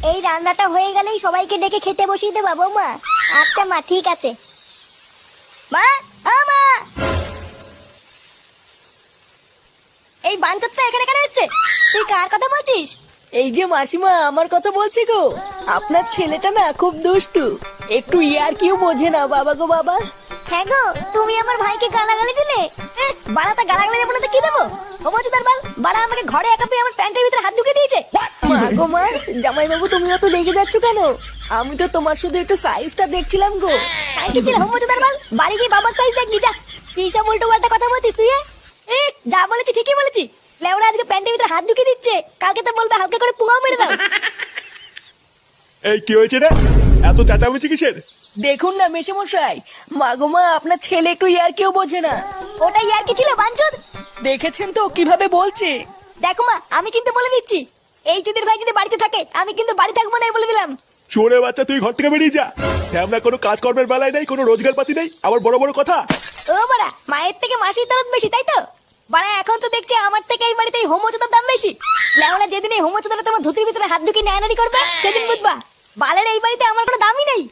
এই রান্নাটা হয়ে গেলেই সবাইকে ডেকে খেতে বসিয়ে দেবা বৌমা। আচ্ছা মা, ঠিক আছে। মা, ও মা, এই বাঞ্চতটা এখানে কেন এসছে? তুই কার কথা বলছিস? এই যে মাসিমা, আমার কথা বলছি গো। আপনার ছেলেটা না খুব দুষ্টু, একটু ইয়ার কিউ বোঝে না বাবা গো বাবা। হ্যাঁ গো, তুমি আমার ভাইকে গালাগালি দিলে। বাড়াতে গালাগালি দেবো না তো কি দেবো? ও বলছো তার বাল, বাড়া আমাকে ঘরে একা পেয়ে আমার প্যান্টের ভিতরে হাত ঢুকে দিয়েছে। মা গো মা, জামাই বাবু তুমি অত রেগে যাচ্ছ কেন? আমি তো তোমার শুধু একটু সাইজটা দেখছিলাম গো। কি ছিল হোম তার বাল? বাড়ি গিয়ে বাবার সাইজ দেখবি যা। কি সব উল্টো পাল্টা কথা বলছিস তুই? যা বলেছি ঠিকই বলেছি। লেওরা আজকে প্যান্টের ভিতরে হাত ঢুকে দিচ্ছে, কালকে তো বলবে হালকা করে পুঙাও মেরে দাও। এই কি হয়েছে রে? এত চেঁচামেচি কিসের? দেখুন না মেশামশাই, মা গো মা, আপনার ছেলে একটু ইয়ার কিউ বোঝে না। ওটাই আর কি ছিল বাঞ্চদ? দেখেছেন তো কিভাবে বলছে। দেখো মা, আমি কিন্তু বলে দিচ্ছি, এই চুদির ভাই যদি বাড়িতে থাকে আমি কিন্তু বাড়ি থাকবো না, বলে দিলাম। চোরে বাচ্চা, তুই ঘর থেকে বেরিয়ে যা। আমরা কোনো কাজকর্মের বেলায় নেই, কোনো রোজগার পাতি নেই, আবার বড় বড় কথা। ও বাড়া, মায়ের থেকে মাসির দরদ বেশি, তাই তো? বাড়া এখন তো দেখছি আমার থেকে এই বাড়িতে হোমোচোদার দাম বেশি। লেওনা যেদিন এই হোমোচোদারা তোমার ধুতির ভিতরে হাত ঢুকিয়ে নেয়ানারি করবে সেদিন বুঝবা বালের এই বাড়িতে আমার কোনো দামই নেই।